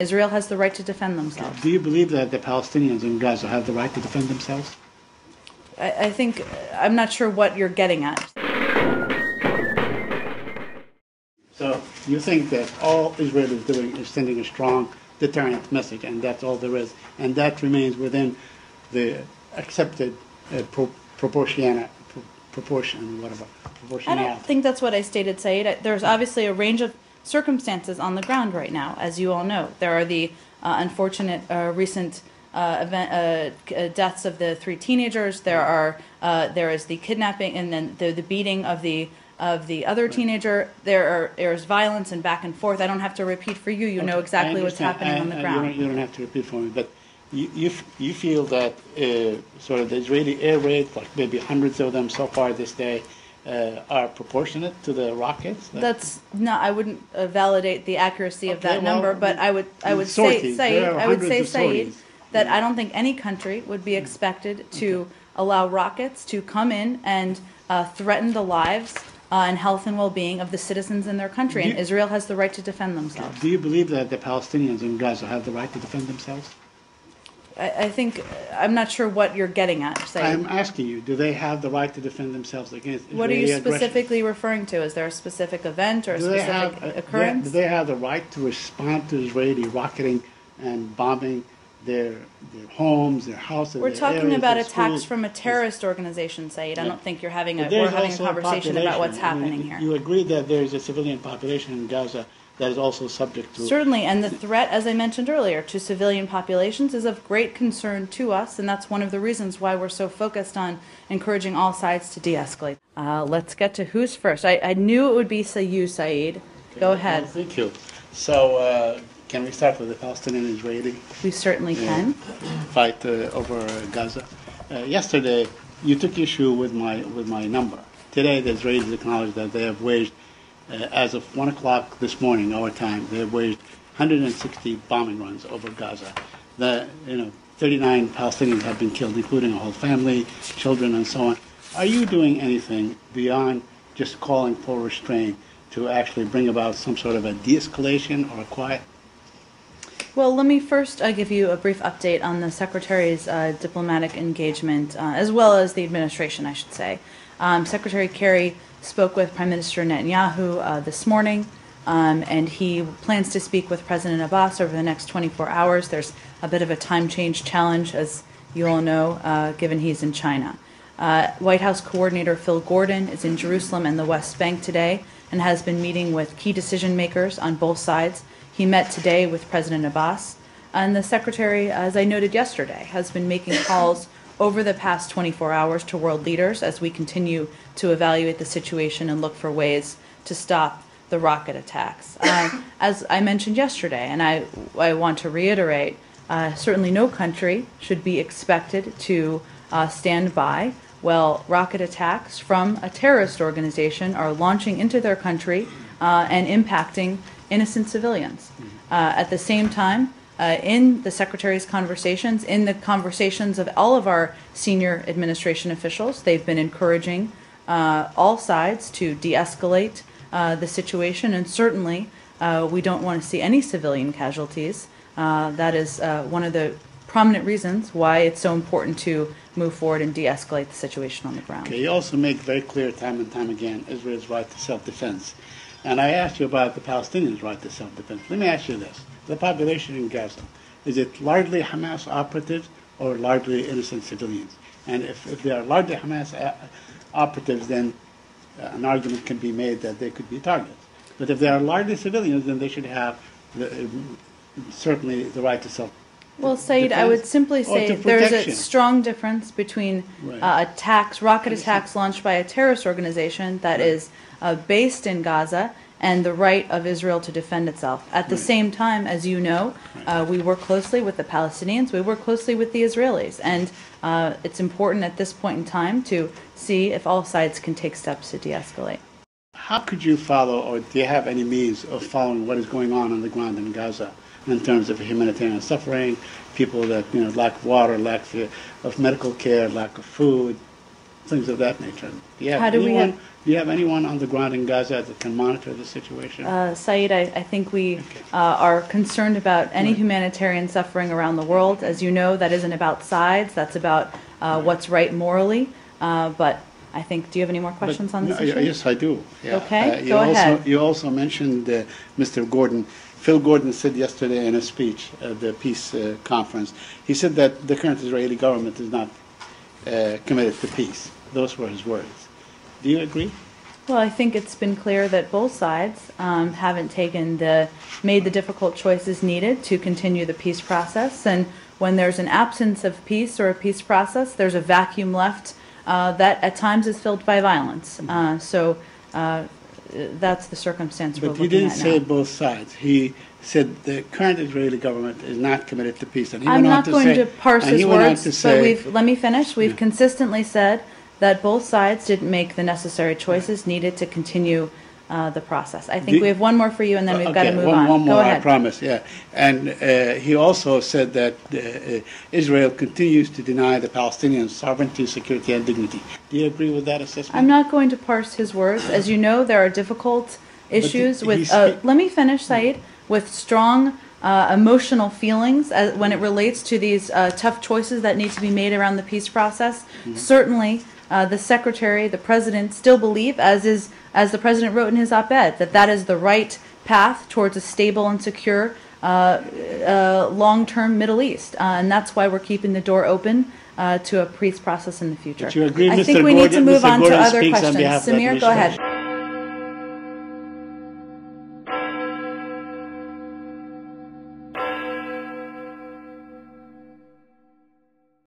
Israel has the right to defend themselves. Do you believe that the Palestinians in Gaza have the right to defend themselves? I think, I'm not sure what you're getting at. So you think that all Israel is doing is sending a strong deterrent message, and that's all there is, and that remains within the accepted proportionality. I don't think that's what I stated, Saeed. There's obviously a range of circumstances on the ground right now, as you all know. There are the unfortunate recent deaths of the 3 teenagers. There is the kidnapping and then the beating of the other teenager. There's violence and back and forth. I don't have to repeat for you. You know exactly what's happening on the ground. You don't have to repeat for me, but you feel that sort of the Israeli air raid, like maybe hundreds of them so far this day, are proportionate to the rockets? That's not. I wouldn't validate the accuracy of that number, but I would say, Saeed, that I don't think any country would be expected to allow rockets to come in and threaten the lives and health and well-being of the citizens in their country, and Israel has the right to defend themselves. Do you believe that the Palestinians in Gaza have the right to defend themselves? I think, I'm not sure what you're getting at, Saeed. I'm asking you, do they have the right to defend themselves against Israeli What are you specifically aggression? referring to? Is there a specific event or a specific occurrence? Do they have the right to respond to Israeli rocketing and bombing their homes, their houses? We're talking areas, about their attacks schools? from a terrorist organization, Saeed. I don't think we're having a conversation about what's happening here. You agree that there is a civilian population in Gaza that is also subject to... Certainly, and the threat, as I mentioned earlier, to civilian populations is of great concern to us, and that's one of the reasons why we're so focused on encouraging all sides to de-escalate. Let's get to who's first. I knew it would be you, Saeed. Okay. Go ahead. Well, thank you. So, can we start with the Palestinian-Israeli? We certainly can. Fight over Gaza. Yesterday, you took issue with my number. Today, the Israelis acknowledged that they have waged, as of 1 o'clock this morning, our time, they have waged 160 bombing runs over Gaza. 39 Palestinians have been killed, including a whole family, children, and so on. Are you doing anything beyond just calling for restraint to actually bring about some sort of a de-escalation or a quiet? Well, let me first give you a brief update on the Secretary's diplomatic engagement, as well as the administration, I should say. Secretary Kerry spoke with Prime Minister Netanyahu this morning, and he plans to speak with President Abbas over the next 24 hours. There's a bit of a time change challenge, as you all know, given he's in China. White House Coordinator Phil Gordon is in Jerusalem and the West Bank today and has been meeting with key decision makers on both sides. He met today with President Abbas, and the Secretary, as I noted yesterday, has been making calls over the past 24 hours to world leaders as we continue to evaluate the situation and look for ways to stop the rocket attacks. As I mentioned yesterday, and I want to reiterate, certainly no country should be expected to stand by while rocket attacks from a terrorist organization are launching into their country and impacting innocent civilians. At the same time, in the Secretary's conversations, in the conversations of all of our senior administration officials, they've been encouraging all sides to de-escalate the situation, and certainly we don't want to see any civilian casualties. That is one of the prominent reasons why it's so important to move forward and de-escalate the situation on the ground. Okay, you also make very clear time and time again Israel's right to self-defense. And I asked you about the Palestinians' right to self-defense. Let me ask you this. The population in Gaza, is it largely Hamas operatives or largely innocent civilians? And if they are largely Hamas operatives, then an argument can be made that they could be targets. But if they are largely civilians, then they should have certainly the right to self-defense. Well, Saeed, I would simply say there's a strong difference between rocket attacks launched by a terrorist organization that is based in Gaza and the right of Israel to defend itself. At the same time, as you know, we work closely with the Palestinians, we work closely with the Israelis, and it's important at this point in time to see if all sides can take steps to de-escalate. How could you follow, or do you have any means of following what is going on the ground in Gaza in terms of humanitarian suffering, people that lack water, lack of medical care, lack of food? things of that nature. Do you have How do we anyone? have- Do you have anyone on the ground in Gaza that can monitor the situation? Saeed, I think we are concerned about any Right. humanitarian suffering around the world. As you know, that isn't about sides. That's about what's right morally. But I think, do you have any more questions on this issue? Yes, I do. Yeah. Okay, go ahead. You also mentioned Mr. Gordon. Phil Gordon said yesterday in a speech at the peace conference, he said that the current Israeli government is not committed to peace. Those were his words. Do you agree? Well, I think it's been clear that both sides haven't made the difficult choices needed to continue the peace process. And when there's an absence of peace or a peace process, there's a vacuum left that at times is filled by violence. So that's the circumstance we're But he looking didn't at say now. both sides. He said the current Israeli government is not committed to peace. And he I'm went on not to going say- to parse and his he went on words, to say- but let me finish. We've consistently said that both sides didn't make the necessary choices needed to continue the process. I think we have one more for you, and then we've got to move on. One more, Go ahead. I promise, yeah. And he also said that Israel continues to deny the Palestinians sovereignty, security, and dignity. Do you agree with that assessment? I'm not going to parse his words. As you know, there are difficult issues he with, speak- let me finish, Saeed, with strong emotional feelings when it relates to these tough choices that need to be made around the peace process. Certainly, the Secretary, the President still believe, as the President wrote in his op-ed, that is the right path towards a stable and secure long-term Middle East. And that's why we're keeping the door open to a peace process in the future. But you agree, I Mr. think we need to Gordon- move Mr. on to Gordon other speaks on questions. behalf of the Samir, go administration. ahead.